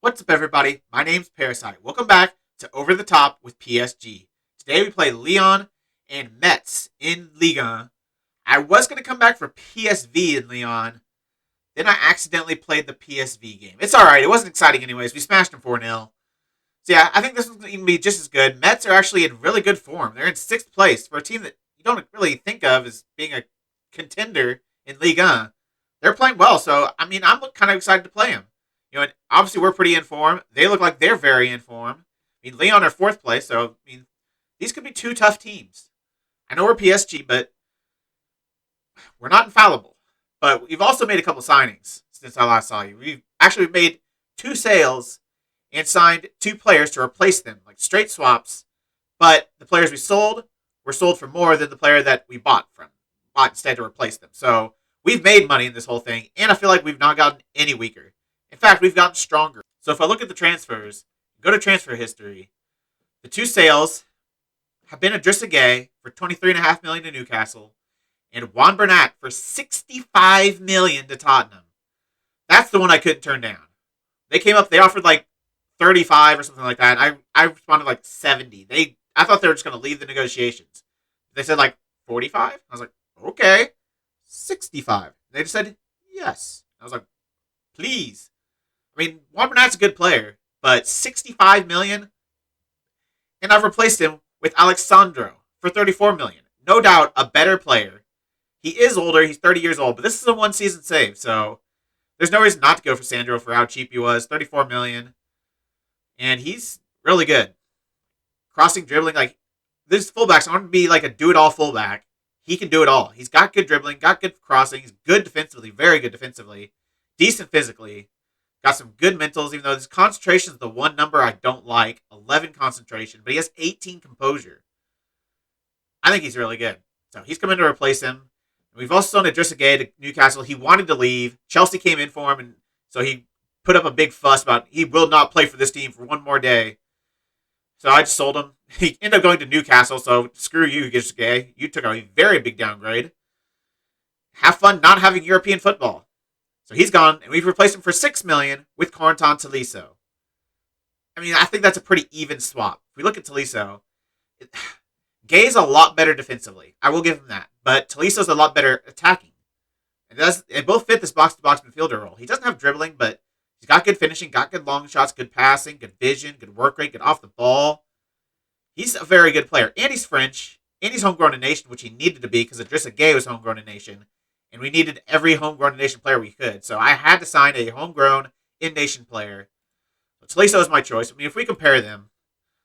What's up, everybody? My name's Parasite. Welcome back to Over the Top with PSG. Today we play Lyon and Metz in Ligue 1. I was going to come back for PSV in Lyon. Then I accidentally played the PSV game. It's alright. It wasn't exciting anyways. We smashed them 4-0. So yeah, I think this one's going to be just as good. Metz are actually in really good form. They're in 6th place for a team that you don't really think of as being a contender in Ligue 1. They're playing well, so I'm kind of excited to play them. And obviously we're pretty in form. They look like they're very in form. Lyon are 4th place, so, these could be two tough teams. I know we're PSG, but we're not infallible. But we've also made a couple signings since I last saw you. We've actually made 2 sales and signed 2 players to replace them, like straight swaps. But the players we sold were sold for more than the player that we bought instead to replace them. So we've made money in this whole thing, and I feel like we've not gotten any weaker. In fact, we've gotten stronger. So if I look at the transfers, go to transfer history, the 2 sales have been Idrissa Gueye for $23.5 million to Newcastle and Juan Bernat for $65 million to Tottenham. That's the one I couldn't turn down. They came up, they offered like 35 or something like that. I responded like 70. I thought they were just going to leave the negotiations. They said like 45. I was like, okay. 65. They just said yes. I was like, please. Juan Bernat's a good player, but $65 million, and I've replaced him with Alexandro for $34 million. No doubt a better player. He is older. He's 30 years old, but this is a one-season save, so there's no reason not to go for Sandro for how cheap he was, $34 million, and he's really good. Crossing, dribbling, this fullbacks aren't to be like a do-it-all fullback. He can do it all. He's got good dribbling, got good crossing, he's good defensively, very good defensively, decent physically. Got some good mentals, even though his concentration is the one number I don't like. 11 concentration, but he has 18 composure. I think he's really good. So he's coming to replace him. And we've also sold Idrissa Gueye to Newcastle. He wanted to leave. Chelsea came in for him, and so he put up a big fuss about he will not play for this team for one more day. So I just sold him. He ended up going to Newcastle, so screw you, Idrissa Gueye. You took a very big downgrade. Have fun not having European football. So he's gone, and we've replaced him for $6 million with Corentin Tolisso. I think that's a pretty even swap. If we look at Tolisso, Gueye's a lot better defensively. I will give him that. But Tolisso's a lot better attacking. And they both fit this box-to-box midfielder role. He doesn't have dribbling, but he's got good finishing, got good long shots, good passing, good vision, good work rate, good off the ball. He's a very good player. And he's French, and he's homegrown in nation, which he needed to be because Idrissa Gueye was homegrown in nation. And we needed every homegrown nation player we could. So I had to sign a homegrown in-nation player. So Tolisso is my choice. if we compare them,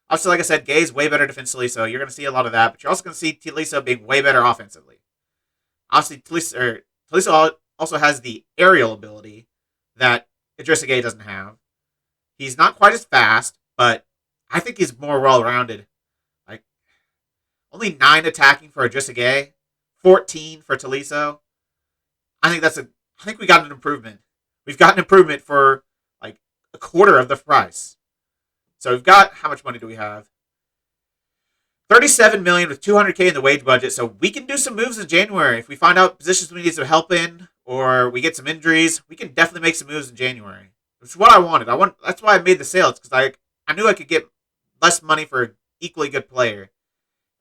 obviously, like I said, Gueye's way better defensively, so you're going to see a lot of that. But you're also going to see Tolisso being way better offensively. Obviously, Tolisso also has the aerial ability that Idrissa Gueye doesn't have. He's not quite as fast, but I think he's more well-rounded. Only 9 attacking for Idrissa Gueye, 14 for Tolisso. I think we got an improvement. We've got an improvement for a quarter of the price. So we've got, how much money do we have? $37 million with $200K in the wage budget. So we can do some moves in January. If we find out positions we need some help in, or we get some injuries, we can definitely make some moves in January. Which is what I wanted. That's why I made the sale. It's because I knew I could get less money for an equally good player.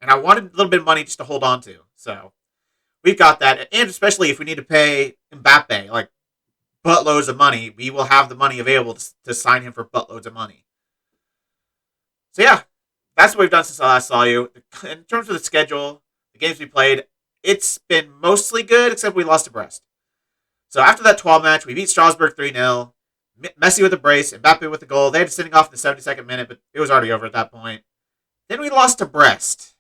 And I wanted a little bit of money just to hold on to. So we've got that, and especially if we need to pay Mbappe buttloads of money, we will have the money available to sign him for buttloads of money. So yeah, that's what we've done since I last saw you. In terms of the schedule, the games we played, it's been mostly good, except we lost to Brest. So after that 12 match, we beat Strasbourg 3-0. Messi with a brace, Mbappe with a goal. They had sending off in the 72nd minute, but it was already over at that point. Then we lost to Brest.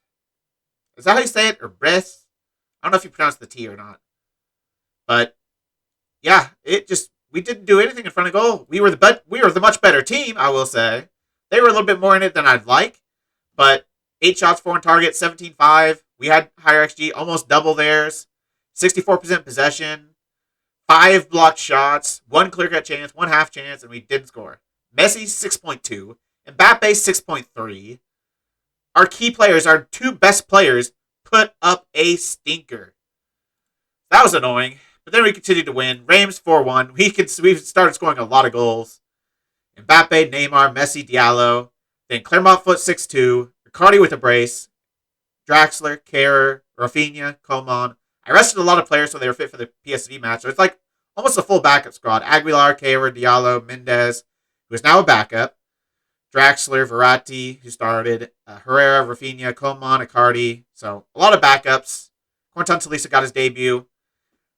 Is that how you say it? Or Brest? I don't know if you pronounce the T or not. But, yeah, we didn't do anything in front of goal. We were the much better team, I will say. They were a little bit more in it than I'd like. But 8 shots, 4 on target, 17-5. We had higher XG, almost double theirs. 64% possession. 5 blocked shots. 1 clear-cut chance, 1 half chance, and we didn't score. Messi, 6.2. Mbappe, 6.3. Our key players, our 2 best players, put up a stinker. That was annoying. But then we continued to win. Reims 4-1. We started scoring a lot of goals. Mbappe, Neymar, Messi, Diallo. Then Clermont foot 6-2. Riccardi with a brace. Draxler, Kerr, Rafinha, Coman. I rested a lot of players so they were fit for the PSV match. So it's like almost a full backup squad. Aguilar, Kerr, Diallo, Mendez, who is now a backup. Draxler, Verratti, who started. Herrera, Rafinha, Coman, Icardi. So a lot of backups. Quentin Talisa got his debut.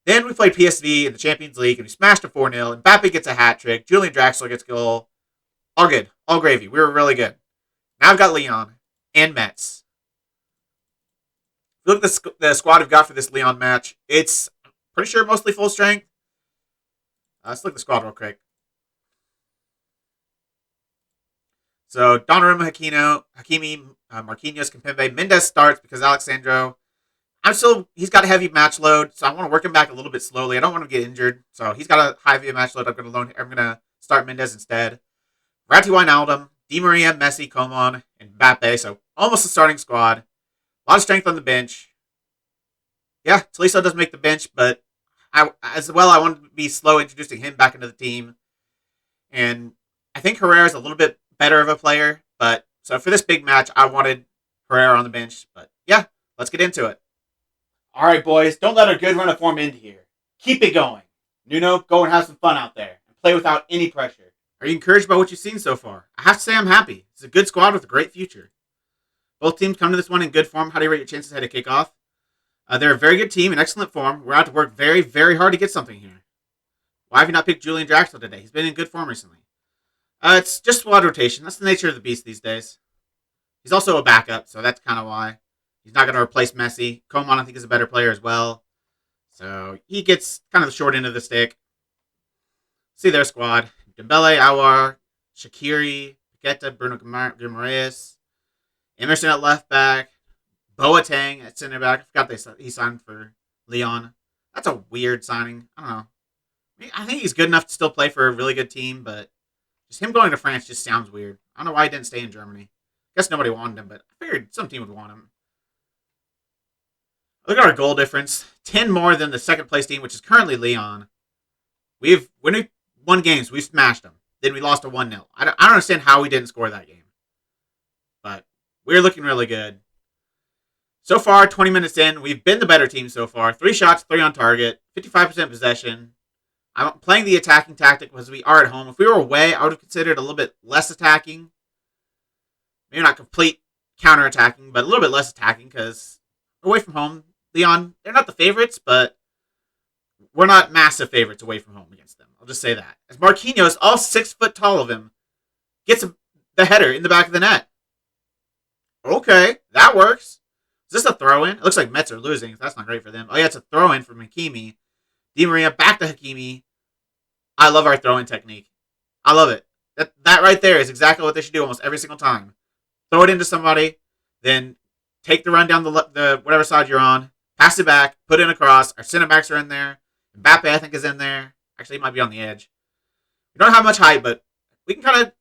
Then we played PSV in the Champions League and we smashed a 4-0. Mbappe gets a hat trick. Julian Draxler gets a goal. All good. All gravy. We were really good. Now I've got Lyon and Metz. If you look at the squad we've got for this Lyon match, it's pretty sure mostly full strength. Let's look at the squad real quick. So Donnarumma, Hakimi, Marquinhos, Kimpembe. Mendes starts because Alexandro, he's got a heavy match load, so I want to work him back a little bit slowly. I don't want him to get injured, so he's got a heavy match load. I'm gonna start Mendes instead. Verratti, Wijnaldum, Di Maria, Messi, Coman, and Mbappe. So almost a starting squad. A lot of strength on the bench. Yeah, Tolisso doesn't make the bench, but I wanted to be slow introducing him back into the team. And I think Herrera is a little bit better of a player, but so for this big match, I wanted Herrera on the bench. But yeah, let's get into it. All right, boys, don't let our good run of form end here. Keep it going. Nuno, go and have some fun out there and play without any pressure. Are you encouraged by what you've seen so far? I have to say I'm happy. It's a good squad with a great future. Both teams come to this one in good form. How do you rate your chances ahead of kickoff? They're a very good team in excellent form. We're out to work very, very hard to get something here. Why have you not picked Julian Draxler today? He's been in good form recently. It's just squad rotation. That's the nature of the beast these days. He's also a backup, so that's kind of why. He's not going to replace Messi. Coman, I think, is a better player as well. So he gets kind of the short end of the stick. See their squad. Dembele, Aouar, Shaqiri, Paqueta, Bruno Guimaraes, Emerson at left back, Boateng at center back. I forgot he signed for Lyon. That's a weird signing. I don't know. I think he's good enough to still play for a really good team, but just him going to France just sounds weird. I don't know why he didn't stay in Germany. I guess nobody wanted him, but I figured some team would want him. Look at our goal difference. 10 more than the second place team, which is currently Lyon. When we won games, we smashed them. Then we lost a 1-0. I don't understand how we didn't score that game. But we're looking really good. So far, 20 minutes in, we've been the better team so far. 3 shots, 3 on target, 55% possession. I'm playing the attacking tactic because we are at home. If we were away, I would have considered a little bit less attacking. Maybe not complete counter-attacking, but a little bit less attacking because away from home, Lyon, they're not the favorites, but we're not massive favorites away from home against them. I'll just say that. As Marquinhos, all 6 foot tall of him, gets the header in the back of the net. Okay, that works. Is this a throw-in? It looks like Metz are losing. That's not great for them. Oh, yeah, it's a throw-in from Hakimi. Di Maria back to Hakimi. I love our throw-in technique. I love it. That right there is exactly what they should do almost every single time. Throw it into somebody, then take the run down the whatever side you're on, pass it back, put in a cross. Our center backs are in there. Mbappe, I think, is in there. Actually, he might be on the edge. We don't have much height, but we can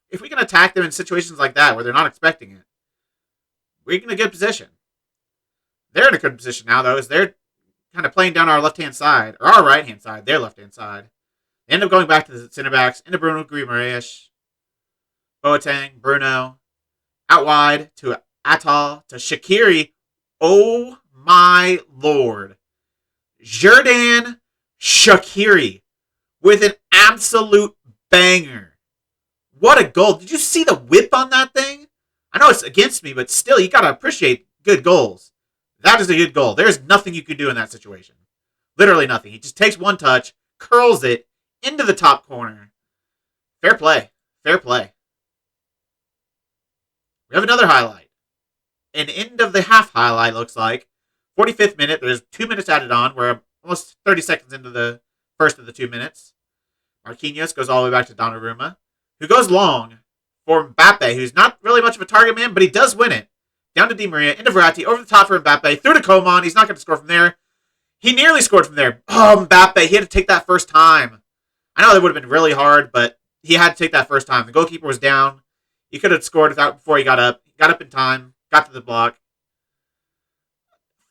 if we can attack them in situations like that where they're not expecting it, we're in a good position. They're in a good position now, though, as they're kind of playing down our left-hand side, or our right-hand side, their left-hand side. They end up going back to the center backs, into Bruno Guimaraes, Boateng, Bruno, out wide to Atal, to Shaqiri. Oh my lord. Xherdan Shaqiri with an absolute banger. What a goal. Did you see the whip on that thing? I know it's against me, but still, you got to appreciate good goals. That is a good goal. There's nothing you could do in that situation. Literally nothing. He just takes one touch, curls it into the top corner. Fair play. Fair play. We have another highlight. An end of the half highlight, looks like. 45th minute. There's 2 minutes added on. We're almost 30 seconds into the first of the 2 minutes. Marquinhos goes all the way back to Donnarumma, who goes long for Mbappe, who's not really much of a target man, but he does win it. Down to Di Maria, into Verratti, over the top for Mbappe, through to Coman. He's not going to score from there. He nearly scored from there. Oh, Mbappe, he had to take that first time. I know that would have been really hard, but he had to take that first time. The goalkeeper was down. He could have scored without before he got up. He got up in time, got to the block.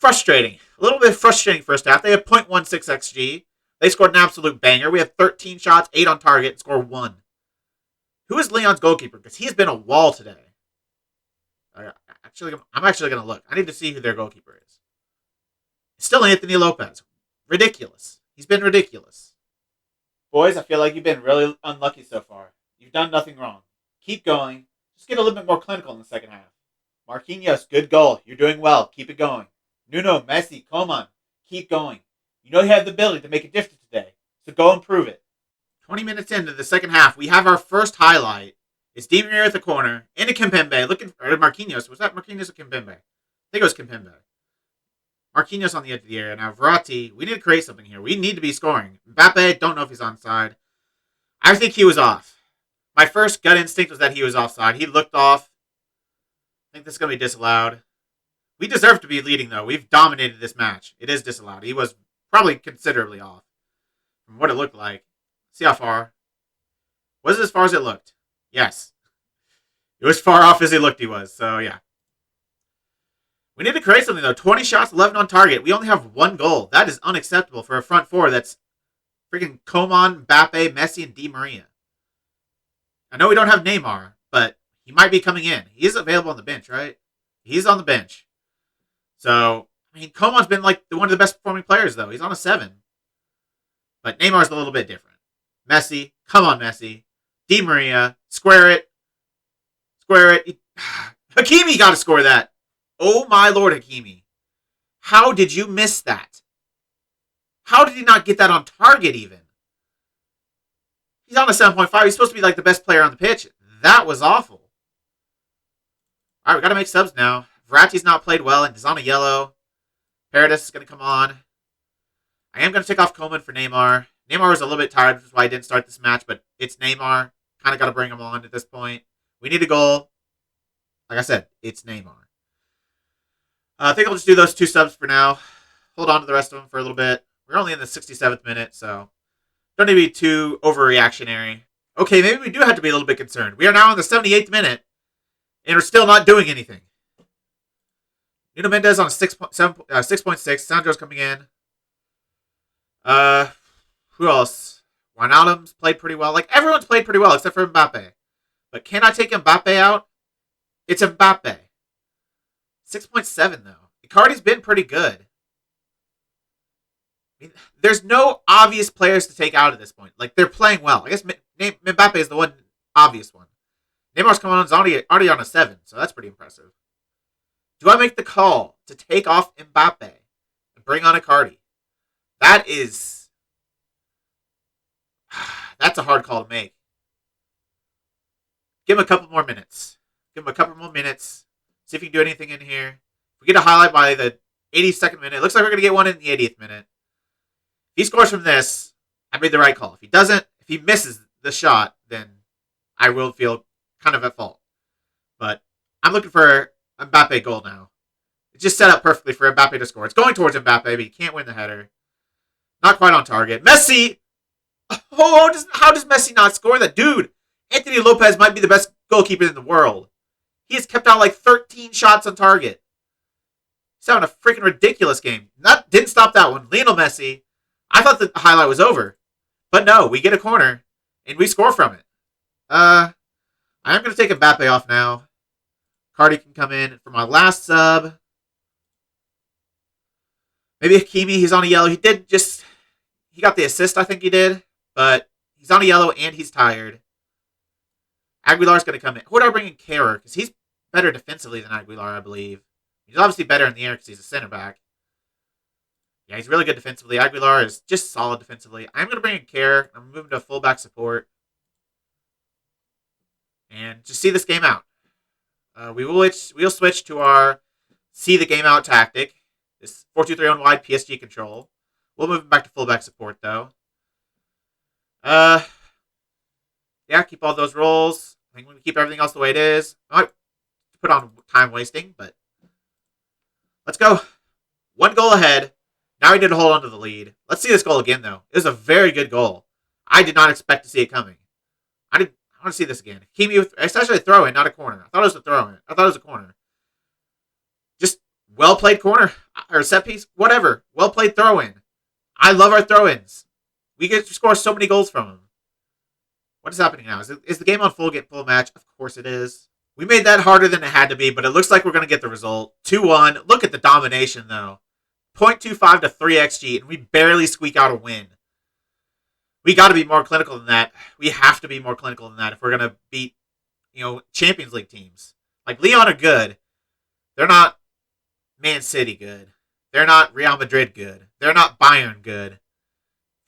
Frustrating. A little bit frustrating first half. They have 0.16 XG. They scored an absolute banger. We have 13 shots, 8 on target, and scored 1. Who is Lyon's goalkeeper? Because he's been a wall today. I'm actually going to look. I need to see who their goalkeeper is. It's still Anthony Lopez. Ridiculous. He's been ridiculous. Boys, I feel like you've been really unlucky so far. You've done nothing wrong. Keep going. Just get a little bit more clinical in the second half. Marquinhos, good goal. You're doing well. Keep it going. Nuno, Messi, Coman, keep going. You know you have the ability to make a difference today, so go and prove it. 20 minutes into the second half, we have our first highlight. It's Di Maria at the corner, into Kimpembe, looking for Marquinhos. Was that Marquinhos or Kimpembe? I think it was Kimpembe. Marquinhos on the edge of the area. Now, Verratti, we need to create something here. We need to be scoring. Mbappe, don't know if he's onside. I think he was off. My first gut instinct was that he was offside. He looked off. I think this is going to be disallowed. We deserve to be leading, though. We've dominated this match. It is disallowed. He was probably considerably off from what it looked like. See how far. Was it as far as it looked? Yes. It was far off as he looked he was. So, yeah. We need to create something, though. 20 shots, 11 on target. We only have one goal. That is unacceptable for a front four that's freaking Coman, Mbappe, Messi, and Di Maria. I know we don't have Neymar, but he might be coming in. He is available on the bench, right? He's on the bench. So, I mean, Coman's been like one of the best performing players, though. He's on a 7. But Neymar's a little bit different. Messi, come on, Messi. Di Maria, square it. Square it. Hakimi got to score that. Oh, my Lord, Hakimi. How did you miss that? How did he not get that on target, even? He's on a 7.5. He's supposed to be like the best player on the pitch. That was awful. All right, we got to make subs now. Verratti's not played well and he's on a yellow. Paredes is going to come on. I am going to take off Coman for Neymar. Neymar was a little bit tired, which is why I didn't start this match, but it's Neymar. Kind of got to bring him on at this point. We need a goal. Like I said, it's Neymar. I think I'll just do those 2 subs for now. Hold on to the rest of them for a little bit. We're only in the 67th minute, so don't need to be too overreactionary. Okay, maybe we do have to be a little bit concerned. We are now in the 78th minute, and we're still not doing anything. Nuno Mendes on a 6.6. Sandro's coming in. Who else? Wijnaldum's played pretty well. Like, everyone's played pretty well except for Mbappe. But can I take Mbappe out? It's Mbappe. 6.7, though. Icardi's been pretty good. I mean, there's no obvious players to take out at this point. Like, they're playing well. I guess Mbappe is the one obvious one. Neymar's coming on. He's already on a 7, so that's pretty impressive. Do I make the call to take off Mbappe and bring on Icardi? That's a hard call to make. Give him a couple more minutes. See if you can do anything in here. If we get a highlight by the 82nd minute, it looks like we're going to get one in the 80th minute. If he scores from this, I made the right call. If he doesn't, if he misses the shot, then I will feel kind of at fault. But I'm looking for a Mbappe goal now. It's just set up perfectly for Mbappe to score. It's going towards Mbappe, but he can't win the header. Not quite on target. Messi! Oh, how does Messi not score that? Dude, Anthony Lopez might be the best goalkeeper in the world. He has kept out like 13 shots on target. He's having a freaking ridiculous game. Didn't stop that one. Lionel Messi. I thought the highlight was over. But no, we get a corner and we score from it. I'm going to take Mbappe off now. Cardi can come in for my last sub. Maybe Hakimi, he's on a yellow. He got the assist, I think he did. But he's on a yellow and he's tired. Aguilar's going to come in. Who would I bring in? Kerr? Because he's better defensively than Aguilar, I believe. He's obviously better in the air because he's a center back. Yeah, he's really good defensively. Aguilar is just solid defensively. I'm going to bring in Kerr. I'm moving to fullback support. And just see this game out. We'll switch to our see the game out tactic. This 4-2-3 on wide PSG control. We'll move him back to fullback support, though. Yeah, keep all those roles. I think we can keep everything else the way it is. I might put on time wasting, but let's go. 1 goal ahead. Now we need to hold on to the lead. Let's see this goal again, though. It was a very good goal. I did not expect to see it coming. I want to see this again. It's actually a throw-in, not a corner. I thought it was a throw-in. I thought it was a corner. Just well-played corner or set piece, whatever. Well-played throw-in. I love our throw-ins. We get to score so many goals from them. What is happening now? Is the game on full match? Of course it is. We made that harder than it had to be, but it looks like we're going to get the result. 2-1. Look at the domination, though. 0.25 to 3 XG, and we barely squeak out a win. We got to be more clinical than that. We have to be more clinical than that if we're going to beat, Champions League teams. Like, Lyon are good. They're not Man City good. They're not Real Madrid good. They're not Bayern good.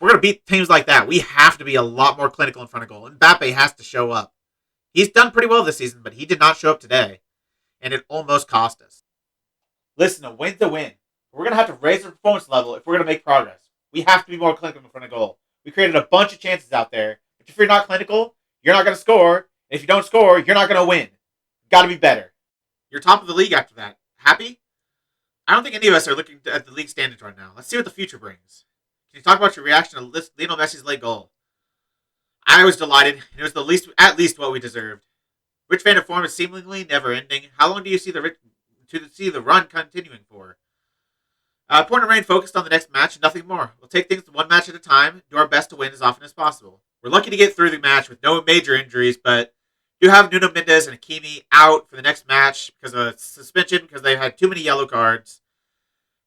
If we're going to beat teams like that, we have to be a lot more clinical in front of goal. Mbappe has to show up. He's done pretty well this season, but he did not show up today. And it almost cost us. Listen, a win's a win. We're going to have to raise our performance level if we're going to make progress. We have to be more clinical in front of goal. We created a bunch of chances out there. But if you're not clinical, you're not going to score. And if you don't score, you're not going to win. Got to be better. You're top of the league after that. Happy? I don't think any of us are looking at the league standards right now. Let's see what the future brings. Can you talk about your reaction to Lionel Messi's late goal? I was delighted. It was at least what we deserved. Rich fan of form is seemingly never ending. How long do you see the run continuing for? Point remain focused on the next match and nothing more. We'll take things one match at a time, do our best to win as often as possible. We're lucky to get through the match with no major injuries, but you have Nuno Mendes and Hakimi out for the next match because of suspension because they had too many yellow cards.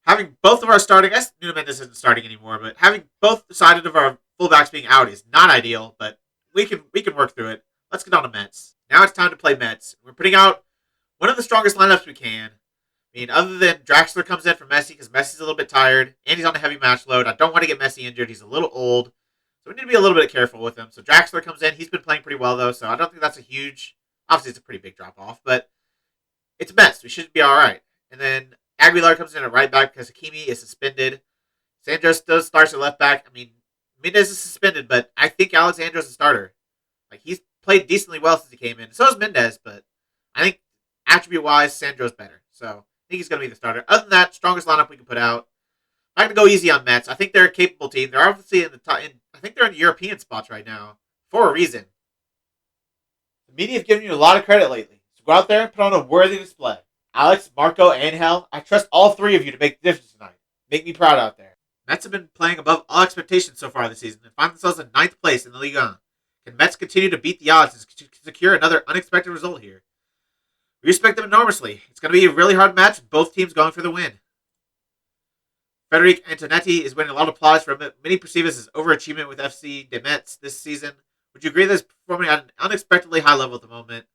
Having both of our starting, I guess Nuno Mendes isn't starting anymore, but having both sided of our fullbacks being out is not ideal, but we can work through it. Let's get on to Metz. Now it's time to play Metz. We're putting out one of the strongest lineups we can. I mean, other than Draxler comes in for Messi because Messi's a little bit tired and he's on a heavy match load. I don't want to get Messi injured. He's a little old. So we need to be a little bit careful with him. So Draxler comes in. He's been playing pretty well, though, so I don't think that's a huge... Obviously, it's a pretty big drop-off, but it's Metz. We should be all right. And then Aguilar comes in at right back because Hakimi is suspended. Sandro still starts at left back. I mean, Mendes is suspended, but I think Alexandro's a starter. Like, he's played decently well since he came in. So is Mendes, but I think attribute-wise, Sandro's better. So I think he's going to be the starter. Other than that, strongest lineup we can put out. I'm going to go easy on Metz. I think they're a capable team. They're obviously in the top. I think they're in the European spots right now for a reason. The media have given you a lot of credit lately, so go out there and put on a worthy display. Alex, Marco, Angel, I trust all three of you to make the difference tonight. Make me proud out there. Metz have been playing above all expectations so far this season and find themselves in 9th place in the Ligue 1. Can Metz continue to beat the odds and secure another unexpected result here? We respect them enormously. It's going to be a really hard match with both teams going for the win. Frederic Antonetti is winning a lot of applause from it. Many perceive this as overachievement with FC de Metz this season. Would you agree that he's performing at an unexpectedly high level at the moment?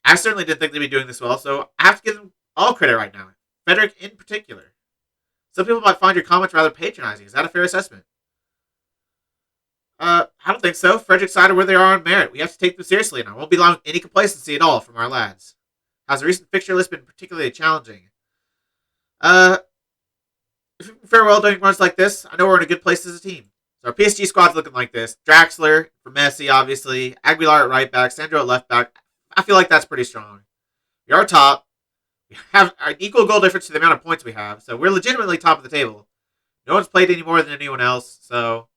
I certainly didn't think they'd be doing this well, so I have to give them all credit right now. Frederic in particular. Some people might find your comments rather patronizing. Is that a fair assessment? I don't think so. Frederick's side of where they are on merit. We have to take them seriously, and I won't be allowing any complacency at all from our lads. Has the recent fixture list been particularly challenging? If we can fare well doing runs like this, I know we're in a good place as a team. So our PSG squad's looking like this. Draxler for Messi, obviously. Aguilar at right back. Sandro at left back. I feel like that's pretty strong. We are top. We have an equal goal difference to the amount of points we have. So we're legitimately top of the table. No one's played any more than anyone else. So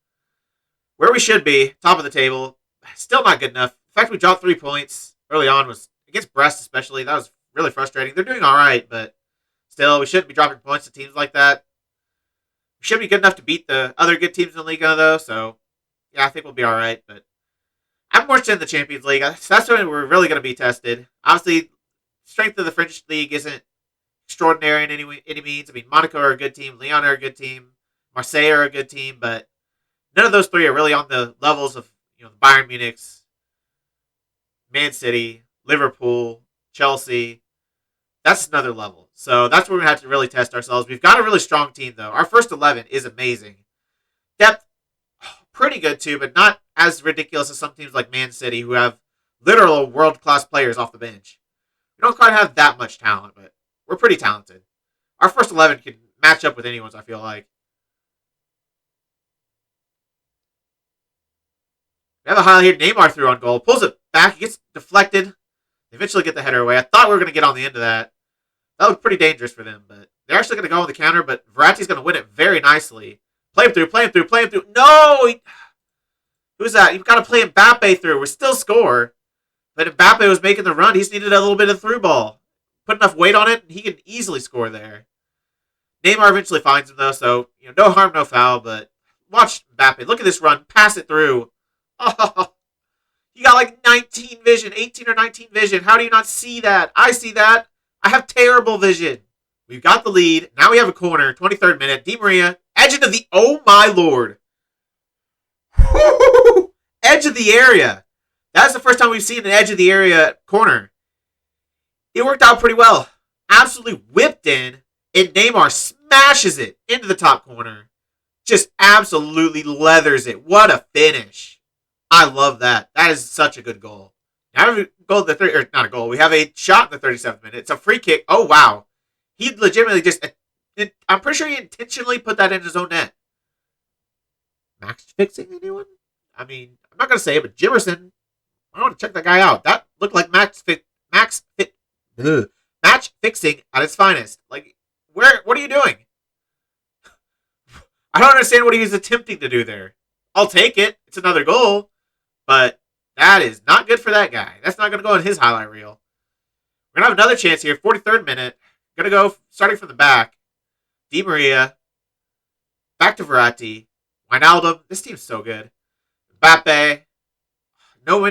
where we should be, top of the table, still not good enough. The fact we dropped 3 points early on was, against Brest especially, that was really frustrating. They're doing all right, but still, we shouldn't be dropping points to teams like that. We should be good enough to beat the other good teams in the Liga, though, so yeah, I think we'll be all right. But I'm more interested in the Champions League. That's when we're really going to be tested. Obviously, strength of the French league isn't extraordinary in any means. I mean, Monaco are a good team, Lyon are a good team, Marseille are a good team, but none of those three are really on the levels of the Bayern Munich's, Man City, Liverpool, Chelsea. That's another level. So that's where we're going to have to really test ourselves. We've got a really strong team, though. Our first 11 is amazing. Depth, pretty good, too, but not as ridiculous as some teams like Man City who have literal world-class players off the bench. We don't quite have that much talent, but we're pretty talented. Our first 11 can match up with anyone's, I feel like. We have a highlight here. Neymar threw on goal. Pulls it back. He gets deflected. They eventually get the header away. I thought we were going to get on the end of that. That was pretty dangerous for them, but they're actually going to go on the counter, but Verratti's going to win it very nicely. Play him through. No! Who's that? You've got to play Mbappe through. We still score. But Mbappe was making the run. He just needed a little bit of through ball. Put enough weight on it, and he can easily score there. Neymar eventually finds him, though, so no harm, no foul, but watch Mbappe. Look at this run. Pass it through. Oh, he got like 19 vision, 18 or 19 vision. How do you not see that? I see that. I have terrible vision. We've got the lead. Now we have a corner. 23rd minute. Di Maria. Edge into the... Oh, my Lord. Edge of the area. That's the first time we've seen an edge of the area corner. It worked out pretty well. Absolutely whipped in. And Neymar smashes it into the top corner. Just absolutely leathers it. What a finish. I love that. That is such a good goal. Now we have a goal at the not a goal. We have a shot in the 37th minute. It's a free kick. Oh, wow. He legitimately just... I'm pretty sure he intentionally put that in his own net. Max fixing anyone? I mean, I'm not going to say it, but Jimerson, I want to check that guy out. That looked like match fixing at its finest. Like, what are you doing? I don't understand what he was attempting to do there. I'll take it. It's another goal. But that is not good for that guy. That's not going to go in his highlight reel. We're going to have another chance here. 43rd minute. Going to go starting from the back. Di Maria. Back to Verratti. Wijnaldum. This team's so good. Mbappe. Not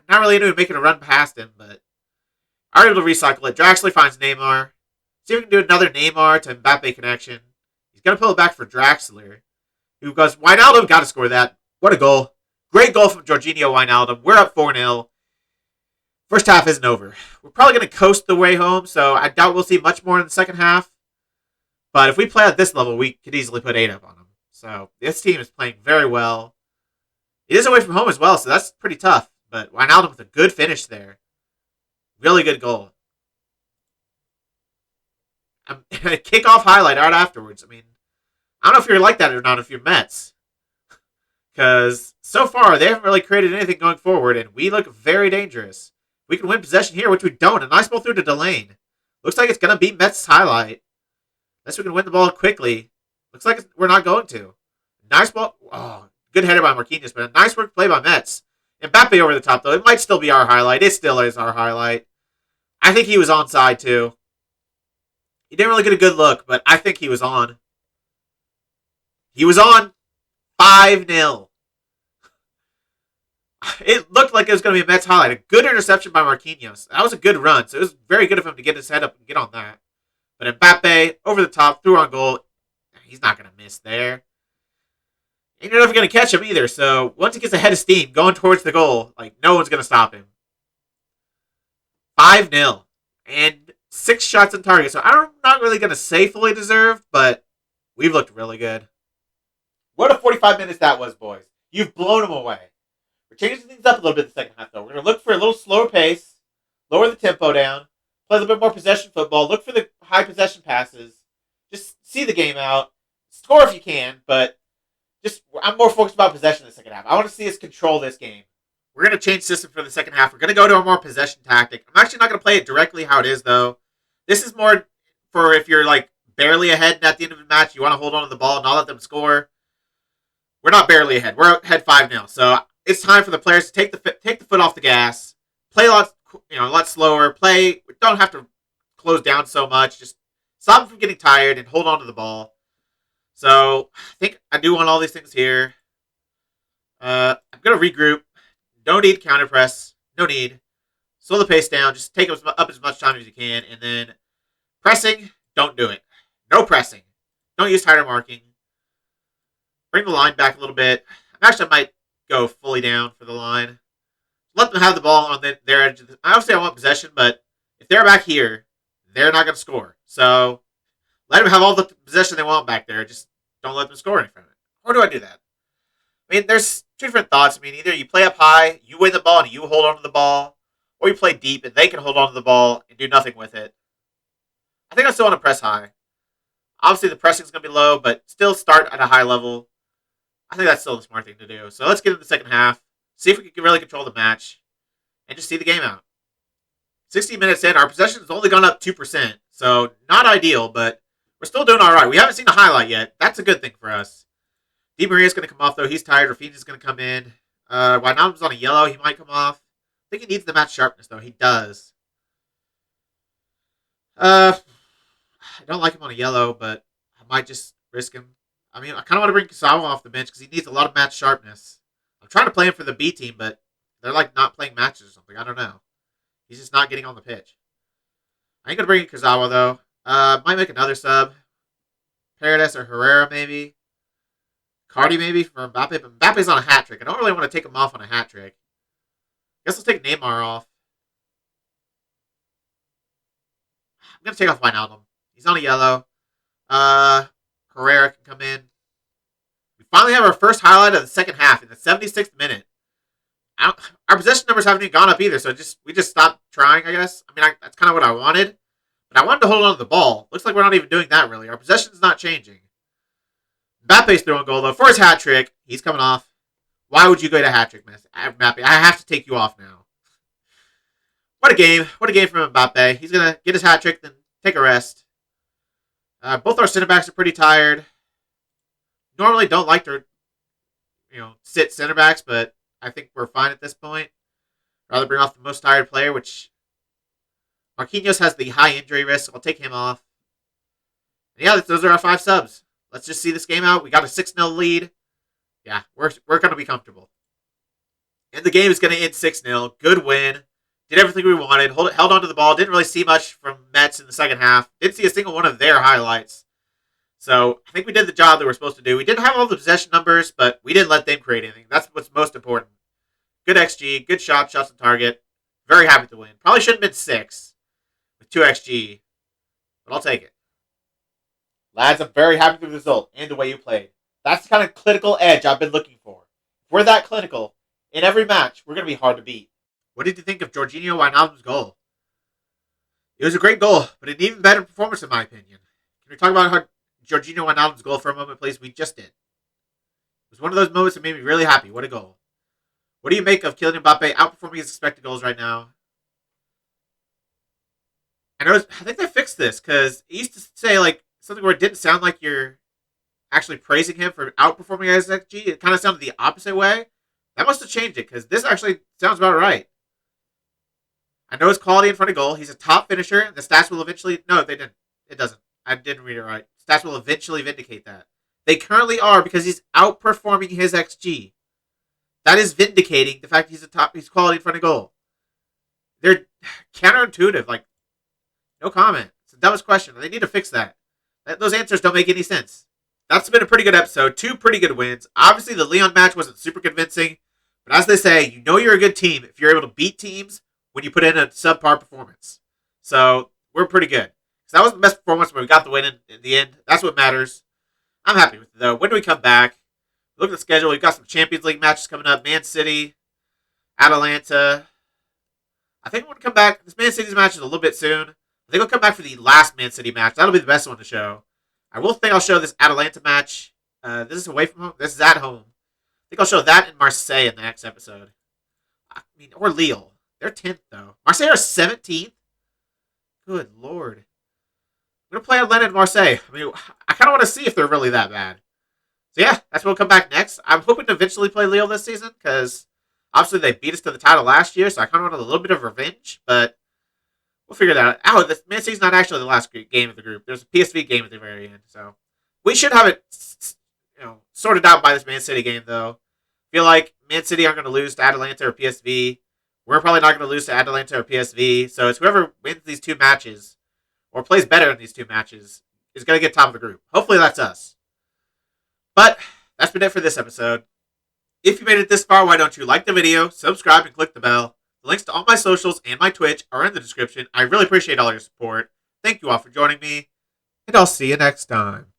really into making a run past him, but are able to recycle it. Draxler finds Neymar. See if we can do another Neymar to Mbappe connection. He's going to pull it back for Draxler, who goes, Wijnaldum, got to score that. What a goal. Great goal from Jorginho Wijnaldum. We're up 4-0. First half isn't over. We're probably going to coast the way home, so I doubt we'll see much more in the second half. But if we play at this level, we could easily put 8 up on them. So this team is playing very well. It is away from home as well, so that's pretty tough. But Wijnaldum with a good finish there. Really good goal. A kickoff highlight right afterwards. I mean, I don't know if you're like that or not if you're Metz. Because so far, they haven't really created anything going forward, and we look very dangerous. We can win possession here, which we don't. A nice ball through to Delane. Looks like it's going to be Metz's highlight. Unless we can win the ball quickly. Looks like we're not going to. Nice ball. Oh, good header by Marquinhos, but a nice work play by Metz. Mbappe over the top, though. It might still be our highlight. It still is our highlight. I think he was onside, too. He didn't really get a good look, but I think he was on. He was on. 5-0. It looked like it was going to be a Metz highlight. A good interception by Marquinhos. That was a good run, so it was very good of him to get his head up and get on that. But Mbappe, over the top, threw on goal. He's not going to miss there. And you're never going to catch him either, so once he gets ahead of steam, going towards the goal, like, no one's going to stop him. 5-0. And 6 shots on target, so I'm not really going to say fully deserved, but we've looked really good. What a 45 minutes that was, boys. You've blown them away. We're changing things up a little bit in the second half, though. We're going to look for a little slower pace, lower the tempo down, play a little bit more possession football, look for the high possession passes, just see the game out, score if you can, but I'm more focused about possession in the second half. I want to see us control this game. We're going to change system for the second half. We're going to go to a more possession tactic. I'm actually not going to play it directly how it is, though. This is more for if you're like barely ahead and at the end of the match, you want to hold on to the ball and not let them score. We're not barely ahead. We're ahead 5-0. So it's time for the players to take the foot off the gas, play a lot slower. We don't have to close down so much. Just stop them from getting tired and hold on to the ball. So I think I do want all these things here. I'm gonna regroup. No need counter press. No need. Slow the pace down. Just take up as much time as you can, and then pressing. Don't do it. No pressing. Don't use tighter marking. Bring the line back a little bit. I might go fully down for the line. Let them have the ball on their edge. Obviously, I want possession, but if they're back here, they're not going to score. So let them have all the possession they want back there. Just don't let them score any from it. Or do I do that? I mean, there's two different thoughts. I mean, either you play up high, you win the ball, and you hold on to the ball, or you play deep, and they can hold on to the ball and do nothing with it. I think I still want to press high. Obviously, the pressing is going to be low, but still start at a high level. I think that's still the smart thing to do. So let's get into the second half, see if we can really control the match, and just see the game out. 60 minutes in, our possession has only gone up 2%, so not ideal, but we're still doing all right. We haven't seen a highlight yet. That's a good thing for us. Di Maria's going to come off, though. He's tired. Rafinha's going to come in. Wijnaldum's on a yellow. He might come off. I think he needs the match sharpness, though. He does. I don't like him on a yellow, but I might just risk him. I mean, I kind of want to bring Kasawa off the bench because he needs a lot of match sharpness. I'm trying to play him for the B team, but they're like not playing matches or something. I don't know. He's just not getting on the pitch. I ain't gonna bring in Kazawa though. Might make another sub. Paredes or Herrera maybe. Cardi maybe for Mbappe, but Mbappe's on a hat trick. I don't really want to take him off on a hat trick. Guess let's take Neymar off. I'm gonna take off Wijnaldum. He's on a yellow. Herrera can come in. We finally have our first highlight of the second half in the 76th minute. Our possession numbers haven't even gone up either, so we just stopped trying, I guess. I mean, that's kind of what I wanted. But I wanted to hold on to the ball. Looks like we're not even doing that, really. Our possession's not changing. Mbappe's throwing goal, though. For his hat trick, he's coming off. Why would you go to hat trick, Mbappe? I have to take you off now. What a game. What a game from Mbappe. He's going to get his hat trick, then take a rest. Both our center backs are pretty tired. Normally don't like to, sit center backs, but I think we're fine at this point. Rather bring off the most tired player, which Marquinhos has the high injury risk. So I'll take him off. And yeah, those are our 5 subs. Let's just see this game out. We got a 6-0 lead. Yeah, we're going to be comfortable. And the game is going to end 6-0. Good win. Did everything we wanted. Held on to the ball. Didn't really see much from Metz in the second half. Didn't see a single one of their highlights. So I think we did the job that we're supposed to do. We didn't have all the possession numbers, but we didn't let them create anything. That's what's most important. Good XG. Good shots on target. Very happy to win. Probably shouldn't have been 6 with 2 XG. But I'll take it. Lads, I'm very happy with the result and the way you played. That's the kind of clinical edge I've been looking for. If we're that clinical, in every match, we're going to be hard to beat. What did you think of Jorginho Wijnaldum's goal? It was a great goal, but an even better performance in my opinion. Can we talk about Jorginho Wijnaldum's goal for a moment, please? We just did. It was one of those moments that made me really happy. What a goal. What do you make of Kylian Mbappe outperforming his expected goals right now? I think they fixed this because it used to say something where it didn't sound like you're actually praising him for outperforming his XG. It kind of sounded the opposite way. That must have changed it because this actually sounds about right. I know his quality in front of goal. He's a top finisher, and the stats will eventually... No, they didn't. It doesn't. I didn't read it right. Stats will eventually vindicate that. They currently are because he's outperforming his XG. That is vindicating the fact he's quality in front of goal. They're counterintuitive. No comment. It's a dumbest question. They need to fix that. Those answers don't make any sense. That's been a pretty good episode. 2 pretty good wins. Obviously, the Lyon match wasn't super convincing. But as they say, you know you're a good team if you're able to beat teams when you put in a subpar performance. So, we're pretty good. So that was the best performance, but we got the win in the end. That's what matters. I'm happy with it, though. When do we come back? Look at the schedule. We've got some Champions League matches coming up. Man City, Atalanta. I think we're going to come back. This Man City's match is a little bit soon. I think we'll come back for the last Man City match. That'll be the best one to show. I will think I'll show this Atalanta match. This is away from home. This is at home. I think I'll show that in Marseille in the next episode. Or Lille. They're 10th, though. Marseille are 17th? Good Lord. I'm going to play Atlanta and Marseille. I kind of want to see if they're really that bad. So, yeah, that's when we'll come back next. I'm hoping to eventually play Lille this season, because obviously they beat us to the title last year, so I kind of want a little bit of revenge, but we'll figure that out. The Man City's not actually the last game of the group. There's a PSV game at the very end, so we should have it sorted out by this Man City game, though. I feel like Man City aren't going to lose to Atalanta or PSV. We're probably not going to lose to Atalanta or PSV, so it's whoever wins these 2 matches or plays better in these 2 matches is going to get top of the group. Hopefully that's us. But that's been it for this episode. If you made it this far, why don't you like the video, subscribe, and click the bell. The links to all my socials and my Twitch are in the description. I really appreciate all your support. Thank you all for joining me, and I'll see you next time.